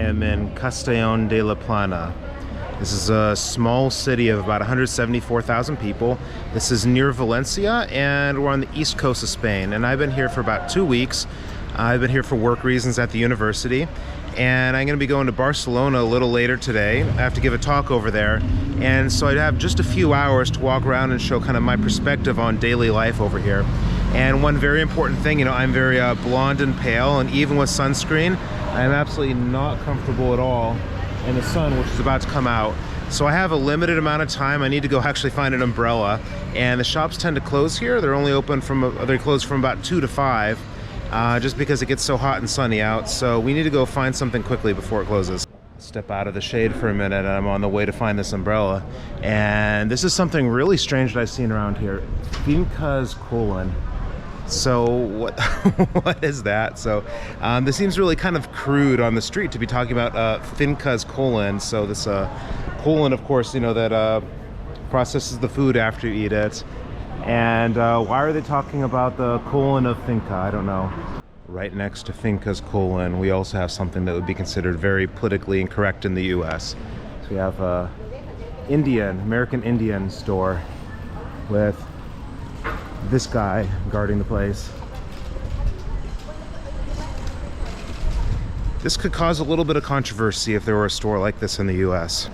am in Castellón de la Plana. This is a small city of about 174,000 people. This is near Valencia, and we're on the east coast of Spain. And I've been here for about 2 weeks. I've been here for work reasons at the university. And I'm going to be going to Barcelona a little later today. I have to give a talk over there. And so I'd have just a few hours to walk around and show kind of my perspective on daily life over here. And one very important thing, I'm very blonde and pale, and even with sunscreen, I'm absolutely not comfortable at all in the sun, which is about to come out. So I have a limited amount of time. I need to go actually find an umbrella, and the shops tend to close here. They're only open they close from about 2 to 5, just because it gets so hot and sunny out. So we need to go find something quickly before it closes. Step out of the shade for a minute, and I'm on the way to find this umbrella. And this is something really strange that I've seen around here. Castellón. So what is that? So this seems really kind of crude on the street to be talking about Castellón. So this colon, of course, that processes the food after you eat it. And why are they talking about the colon of finca? I don't know. Right next to finca's colon, we also have something that would be considered very politically incorrect in the US. So we have a American Indian store with this guy guarding the place. This could cause a little bit of controversy if there were a store like this in the US.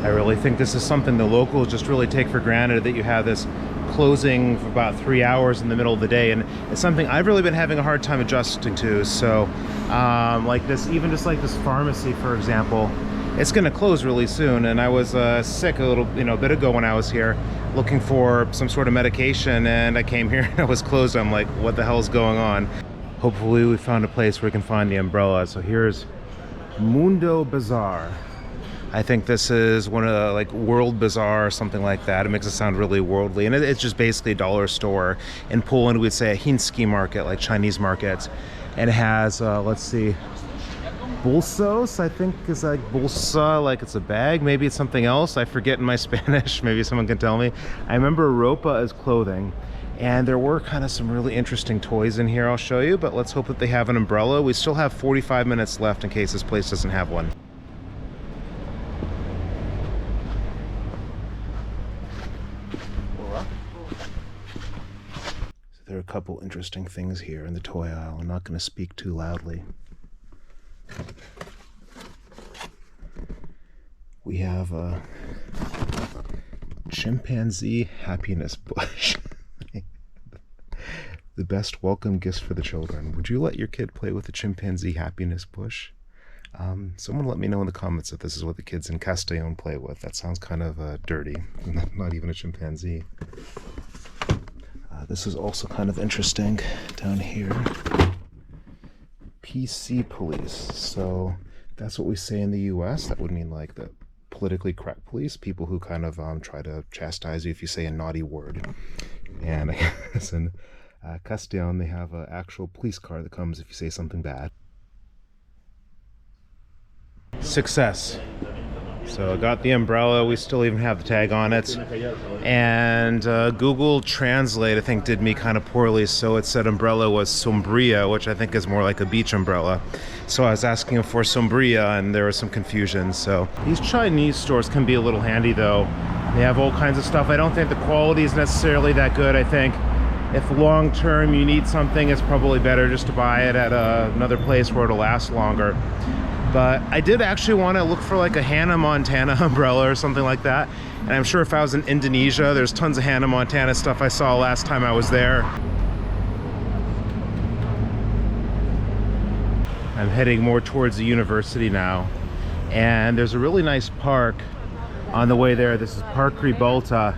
I really think this is something the locals just really take for granted, that you have this closing for about 3 hours in the middle of the day, and it's something I've really been having a hard time adjusting to. So like this, even just like this pharmacy, for example, it's going to close really soon. And I was sick a bit ago when I was here looking for some sort of medication, and I came here and it was closed. I'm like, what the hell is going on? Hopefully we found a place where we can find the umbrella. So here's Mundo Bazaar. I think this is one of like World Bazaar or something like that. It makes it sound really worldly, and it's just basically a dollar store. In Poland we'd say a chiński market, like Chinese markets. And it has let's see, bolsos, I think is like bolsa, like it's a bag. Maybe it's something else, I forget in my Spanish. Maybe someone can tell me. I remember ropa is clothing, and there were kind of some really interesting toys in here I'll show you, but let's hope that they have an umbrella. We still have 45 minutes left in case this place doesn't have one. There are a couple interesting things here in the toy aisle. I'm not going to speak too loudly. We have a chimpanzee happiness bush. The best welcome gifts for the children. Would you let your kid play with the chimpanzee happiness bush? Someone let me know in the comments if this is what the kids in Castellón play with. That sounds kind of dirty. Not even a chimpanzee. This is also kind of interesting down here. PC police. So that's what we say in the US. That would mean like the politically correct police, people who kind of try to chastise you if you say a naughty word. And I guess in Castellón they have an actual police car that comes if you say something bad. Success. So I got the umbrella. We still even have the tag on it. And Google Translate, I think, did me kind of poorly. So it said umbrella was sombría, which I think is more like a beach umbrella. So I was asking them for sombría, and there was some confusion. So these Chinese stores can be a little handy, though. They have all kinds of stuff. I don't think the quality is necessarily that good. I think if long term you need something, it's probably better just to buy it at another place where it'll last longer. But I did actually want to look for like a Hannah Montana umbrella or something like that. And I'm sure if I was in Indonesia, there's tons of Hannah Montana stuff I saw last time I was there. I'm heading more towards the university now. And there's a really nice park on the way there. This is Park Ribalta.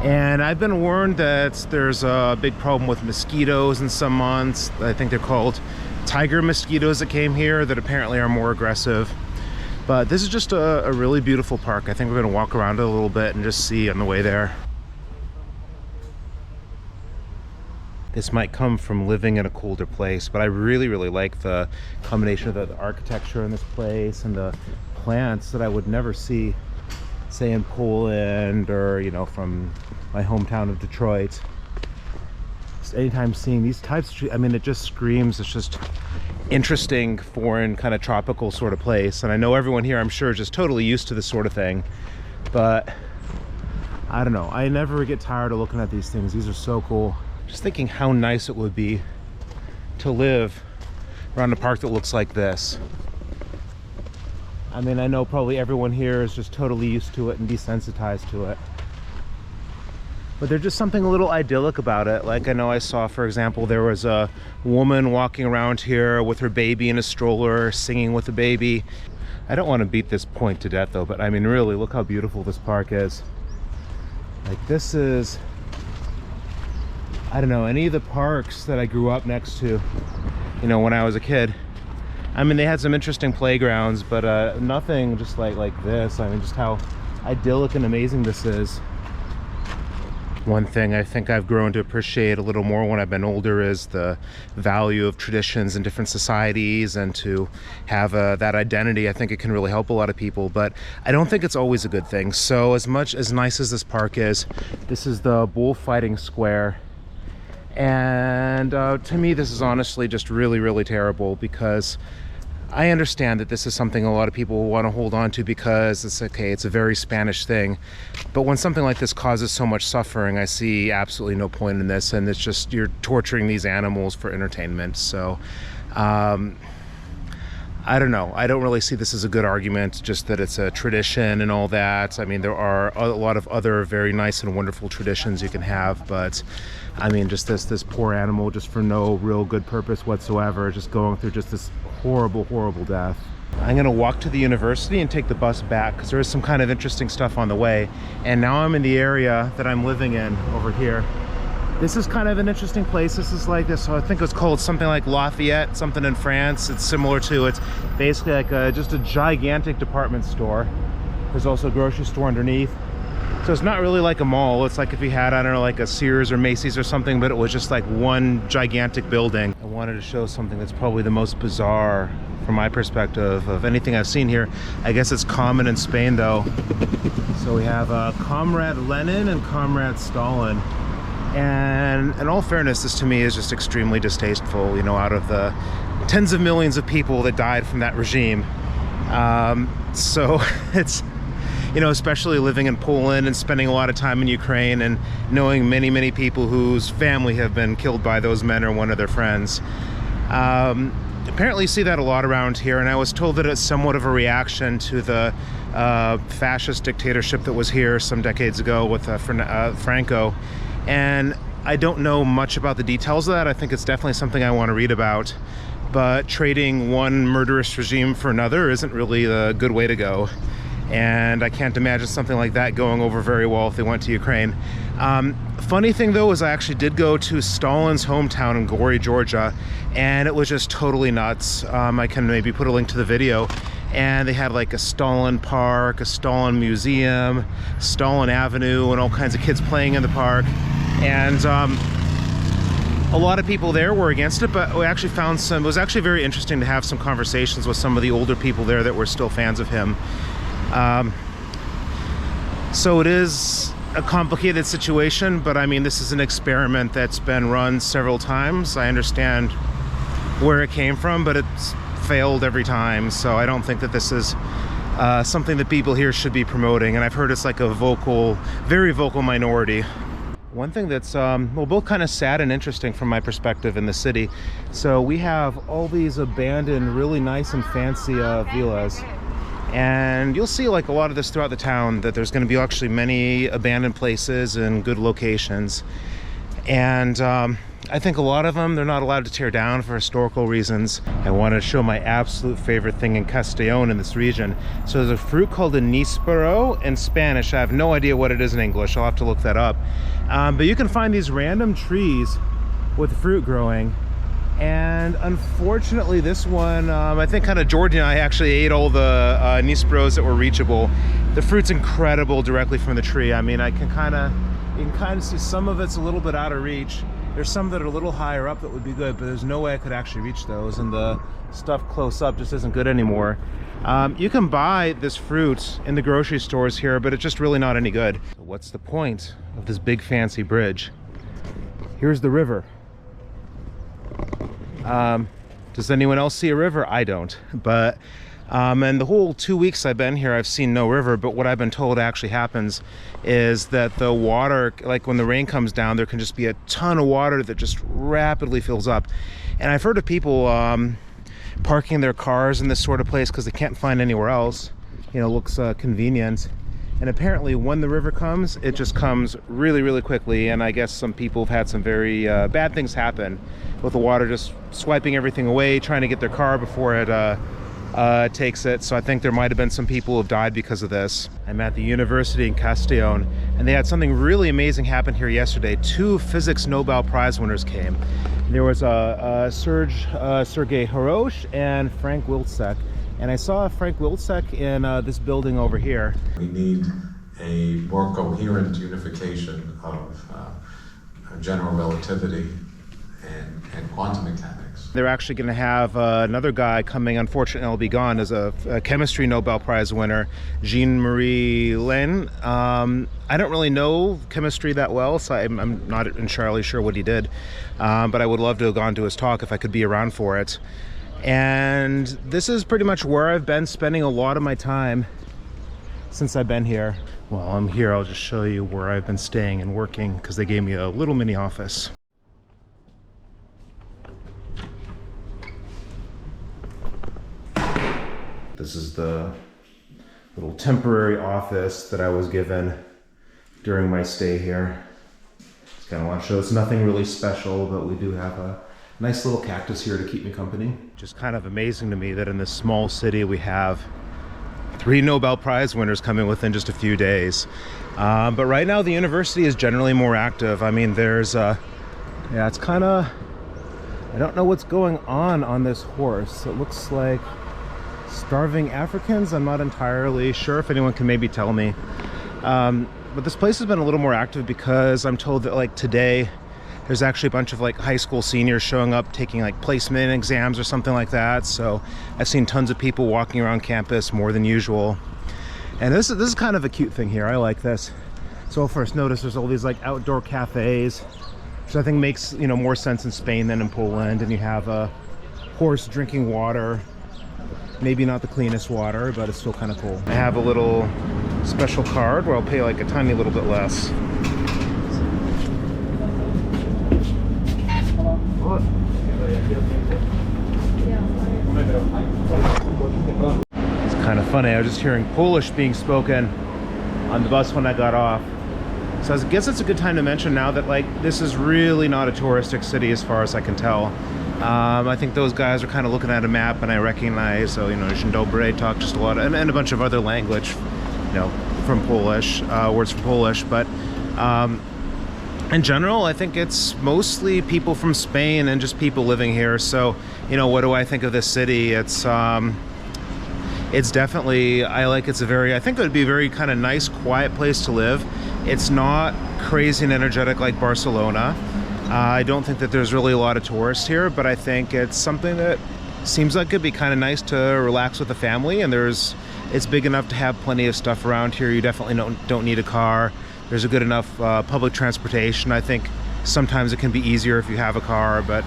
And I've been warned that there's a big problem with mosquitoes in some months. I think they're called tiger mosquitoes that came here that apparently are more aggressive. But this is just a really beautiful park. I think we're going to walk around it a little bit and just see on the way there. This might come from living in a colder place, but I really like the combination of the architecture in this place and the plants that I would never see, say, in Poland or, from my hometown of Detroit. just anytime seeing these types of trees, I mean, it just screams, it's just interesting, foreign, kind of tropical sort of place. And I know everyone here, I'm sure, is just totally used to this sort of thing, but I don't know, I never get tired of looking at these things. These are so cool. Just thinking how nice it would be to live around a park that looks like this. I mean, I know probably everyone here is just totally used to it and desensitized to it, but there's just something a little idyllic about it. Like, I know I saw, for example, there was a woman walking around here with her baby in a stroller, singing with the baby. I don't want to beat this point to death though, but I mean, really, look how beautiful this park is. Like, this is, I don't know, any of the parks that I grew up next to, you know, when I was a kid. I mean, they had some interesting playgrounds, but nothing just like this. I mean, just how idyllic and amazing this is. One thing I think I've grown to appreciate a little more when I've been older is the value of traditions in different societies, and to have that identity. I think it can really help a lot of people, but I don't think it's always a good thing. So as much as nice as this park is, this is the bullfighting square. And to me, this is honestly just really, really terrible, because I understand that this is something a lot of people want to hold on to because it's okay, it's a very Spanish thing. But when something like this causes so much suffering, I see absolutely no point in this, and it's just, you're torturing these animals for entertainment. So I don't know, I don't really see this as a good argument, just that it's a tradition and all that. I mean, there are a lot of other very nice and wonderful traditions you can have, but I mean, just this poor animal, just for no real good purpose whatsoever, just going through just this horrible, horrible death. I'm gonna walk to the university and take the bus back, because there is some kind of interesting stuff on the way. And now I'm in the area that I'm living in over here. This is kind of an interesting place. This is like this, I think it's called something like Lafayette, something in France. It's similar to, it's basically like just a gigantic department store. There's also a grocery store underneath. So it's not really like a mall. It's like if you had, I don't know, like a Sears or Macy's or something, but it was just like one gigantic building. I wanted to show something that's probably the most bizarre from my perspective of anything I've seen here. I guess it's common in Spain though. So we have Comrade Lenin and Comrade Stalin. And in all fairness, this to me is just extremely distasteful, you know, out of the tens of millions of people that died from that regime. So it's, you know, especially living in Poland and spending a lot of time in Ukraine and knowing many, many people whose family have been killed by those men or one of their friends. Apparently you see that a lot around here, and I was told that it's somewhat of a reaction to the fascist dictatorship that was here some decades ago with Franco. And I don't know much about the details of that. I think it's definitely something I want to read about, but trading one murderous regime for another isn't really a good way to go. And I can't imagine something like that going over very well if they went to Ukraine. Funny thing though is I actually did go to Stalin's hometown in Gori, Georgia, and it was just totally nuts. I can maybe put a link to the video. And they had like a Stalin park, a Stalin museum, Stalin Avenue, and all kinds of kids playing in the park. And a lot of people there were against it, but we actually found some, it was actually very interesting to have some conversations with some of the older people there that were still fans of him. So it is a complicated situation, but I mean, this is an experiment that's been run several times. I understand where it came from, but it's failed every time, so I don't think that this is something that people here should be promoting. And I've heard it's like a vocal, very vocal minority. One thing that's well, both kind of sad and interesting from my perspective in the city. So we have all these abandoned, really nice and fancy villas, and you'll see like a lot of this throughout the town, that there's going to be actually many abandoned places and good locations. And I think a lot of them, they're not allowed to tear down for historical reasons. I want to show my absolute favorite thing in Castellón, in this region. So there's a fruit called a níspero in Spanish. I have no idea what it is in English. I'll have to look that up. But you can find these random trees with fruit growing. And unfortunately this one, I think kind of Jordan and I actually ate all the nísperos that were reachable. The fruit's incredible directly from the tree. I mean, you can kind of see some of it's a little bit out of reach. There's some that are a little higher up that would be good, but there's no way I could actually reach those, and the stuff close up just isn't good anymore. You can buy this fruit in the grocery stores here, but it's just really not any good. What's the point of this big fancy bridge? Here's the river. Does anyone else see a river? I don't. But and the whole 2 weeks I've been here, I've seen no river. But what I've been told actually happens is that the water, like when the rain comes down, there can just be a ton of water that just rapidly fills up. And I've heard of people parking their cars in this sort of place because they can't find anywhere else. You know, looks convenient. And apparently when the river comes, it just comes really, really quickly. And I guess some people have had some very bad things happen with the water just swiping everything away, trying to get their car before it takes it. So I think there might have been some people who have died because of this. I'm at the university in Castellon, and they had something really amazing happen here yesterday. 2 physics Nobel Prize winners came. There was Sergei Harosh and Frank Wilczek. And I saw Frank Wilczek in this building over here. We need a more coherent unification of general relativity and quantum mechanics. They're actually going to have another guy coming, unfortunately he'll be gone, as a chemistry Nobel Prize winner, Jean-Marie Len. I don't really know chemistry that well, so I'm not entirely sure what he did, but I would love to have gone to his talk if I could be around for it. And this is pretty much where I've been spending a lot of my time since I've been here. While I'm here, I'll just show you where I've been staying and working, because they gave me a little mini office. This is the little temporary office that I was given during my stay here. Just kind of want to show it's nothing really special, but we do have a nice little cactus here to keep me company. Just kind of amazing to me that in this small city we have 3 Nobel Prize winners coming within just a few days. But right now the university is generally more active. I mean, there's yeah, it's kind of, I don't know what's going on this horse. It looks like starving Africans. I'm not entirely sure. If anyone can maybe tell me. But this place has been a little more active because I'm told that like today there's actually a bunch of like high school seniors showing up taking like placement exams or something like that. So I've seen tons of people walking around campus more than usual. And this is kind of a cute thing here. I like this. So I'll first notice there's all these like outdoor cafes, which I think makes, you know, more sense in Spain than in Poland. And you have a horse drinking water. Maybe not the cleanest water, but it's still kind of cool. I have a little special card where I'll pay like a tiny little bit less. It's kind of funny. I was just hearing Polish being spoken on the bus when I got off. So I guess it's a good time to mention now that like this is really not a touristic city as far as I can tell. I think those guys are kind of looking at a map and I recognize, so you know, Dzień dobry talk just a lot, and a bunch of other language, you know, from Polish, words from Polish, but in general, I think it's mostly people from Spain and just people living here. So, you know, what do I think of this city? It's definitely, I think it would be a very kind of nice, quiet place to live. It's not crazy and energetic like Barcelona. I don't think that there's really a lot of tourists here, but I think it's something that seems like it'd be kind of nice to relax with the family. And it's big enough to have plenty of stuff around here. You definitely don't need a car. There's a good enough public transportation. I think sometimes it can be easier if you have a car, but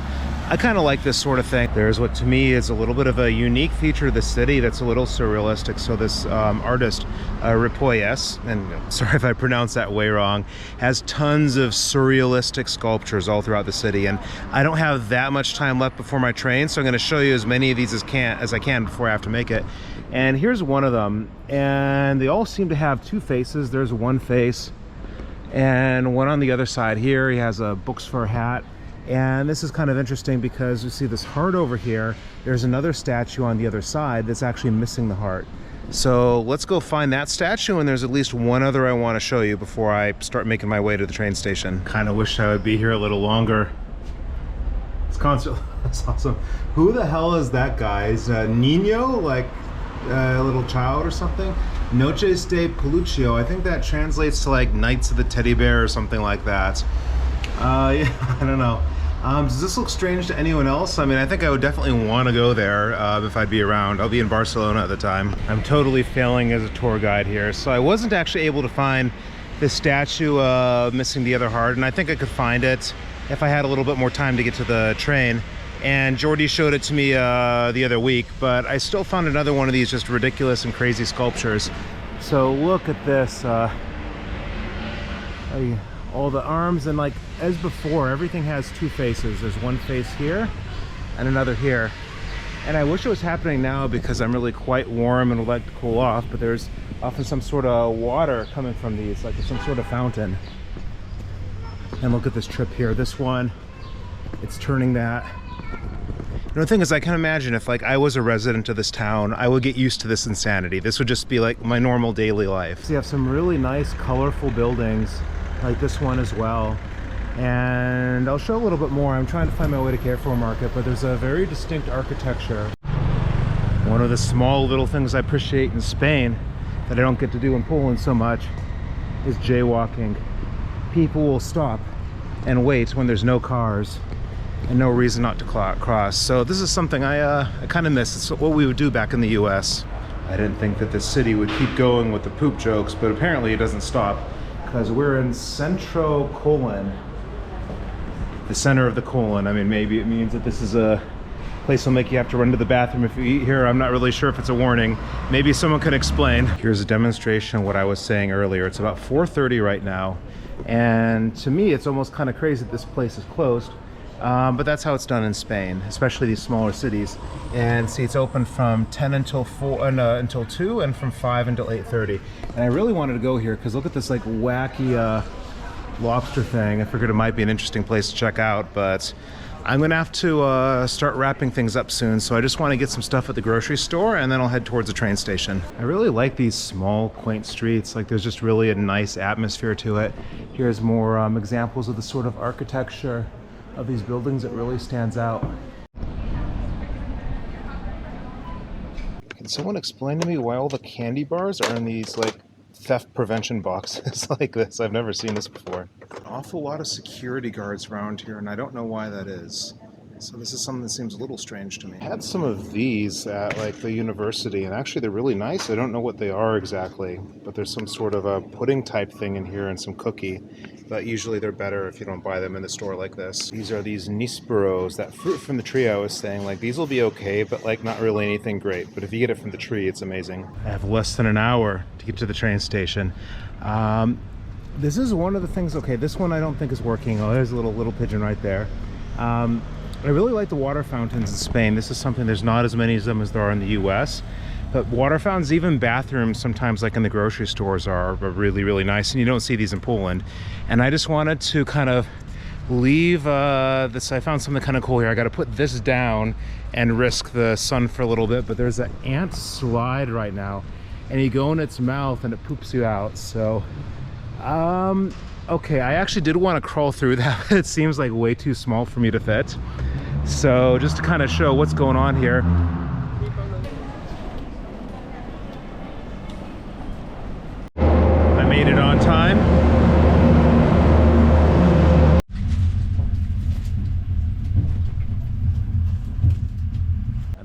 I kind of like this sort of thing. There's what to me is a little bit of a unique feature of the city that's a little surrealistic. So this artist, Ripollés, and sorry if I pronounced that way wrong, has tons of surrealistic sculptures all throughout the city. And I don't have that much time left before my train, so I'm going to show you as many of these as I can before I have to make it. And here's one of them, and they all seem to have 2 faces. There's one face and one on the other side here. He has a books for a hat. And this is kind of interesting because you see this heart over here. There's another statue on the other side that's actually missing the heart. So let's go find that statue, and there's at least one other I want to show you before I start making my way to the train station. Kind of wish I would be here a little longer. It's constant. That's awesome. Who the hell is that guy? Is Nino, like a little child or something? Noches de Peluche. I think that translates to like Knights of the Teddy Bear or something like that. Yeah, I don't know. Does this look strange to anyone else? I mean, I think I would definitely want to go there if I'd be around. I'll be in Barcelona at the time. I'm totally failing as a tour guide here. So I wasn't actually able to find this statue missing the other heart, and I think I could find it if I had a little bit more time to get to the train. And Jordi showed it to me the other week, but I still found another one of these just ridiculous and crazy sculptures. So look at this, all the arms, and like as before, everything has two faces. There's one face here and another here. And I wish it was happening now because I'm really quite warm and would like to cool off, but there's often some sort of water coming from these, like some sort of fountain. And look at this trip here. This one, it's turning that. You know, the thing is, I can imagine if like I was a resident of this town, I would get used to this insanity. This would just be like my normal daily life. So you have some really nice, colorful buildings, like this one as well. And I'll show a little bit more. I'm trying to find my way to Carrefour Market, but there's a very distinct architecture. One of the small little things I appreciate in Spain that I don't get to do in Poland so much is jaywalking. People will stop and wait when there's no cars and no reason not to cross. So this is something I kind of miss. It's what we would do back in the US. I didn't think that this city would keep going with the poop jokes, but apparently it doesn't stop, because we're in Centro Colon, the center of the colon. I mean, maybe it means that this is a place will make you have to run to the bathroom if you eat here. I'm not really sure if it's a warning. Maybe someone can explain. Here's a demonstration of what I was saying earlier. It's about 4:30 right now, and to me it's almost kind of crazy that this place is closed. But that's how it's done in Spain, especially these smaller cities. And see, it's open from 10 until 2, and from 5 until 8:30. And I really wanted to go here because look at this like wacky lobster thing. I figured it might be an interesting place to check out, but I'm gonna have to start wrapping things up soon. So I just want to get some stuff at the grocery store, and then I'll head towards the train station. I really like these small, quaint streets. Like there's just really a nice atmosphere to it. Here's more examples of the sort of architecture of these buildings. It really stands out. Can someone explain to me why all the candy bars are in these like theft prevention boxes like this? I've never seen this before. An awful lot of security guards around here, and I don't know why that is. So this is something that seems a little strange to me. I had some of these at like the university, and actually they're really nice. I don't know what they are exactly, but there's some sort of a pudding type thing in here and some cookie. But usually they're better if you don't buy them in the store like this. These are these nísperos, that fruit from the tree I was saying. Like these will be okay, but like not really anything great. But if you get it from the tree, it's amazing. I have less than an hour to get to the train station. This is one of the things. Okay, this one I don't think is working. Oh, there's a little pigeon right there. I really like the water fountains in Spain. This is something, there's not as many of them as there are in the US. But water fountains, even bathrooms, sometimes like in the grocery stores are really, really nice. And you don't see these in Poland. And I just wanted to kind of leave this. I found something kind of cool here. I got to put this down and risk the sun for a little bit. But there's an ant slide right now. And you go in its mouth and it poops you out. So, okay, I actually did want to crawl through that, but it seems like way too small for me to fit. So just to kind of show what's going on here. I made it on time.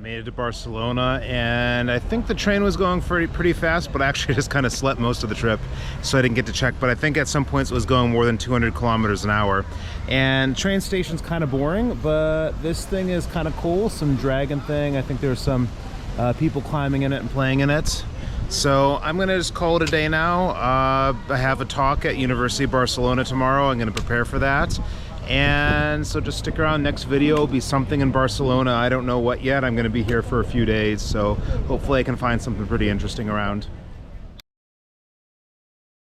Made it to Barcelona, and I think the train was going pretty fast, but I actually just kind of slept most of the trip, so I didn't get to check. But I think at some points it was going more than 200 kilometers an hour. And train station's kind of boring, but this thing is kind of cool. Some dragon thing. I think there's some people climbing in it and playing in it. So I'm gonna just call it a day now. I have a talk at University of Barcelona tomorrow. I'm gonna prepare for that. And so just stick around. Next video will be something in Barcelona. I don't know what yet. I'm going to be here for a few days, so hopefully I can find something pretty interesting around.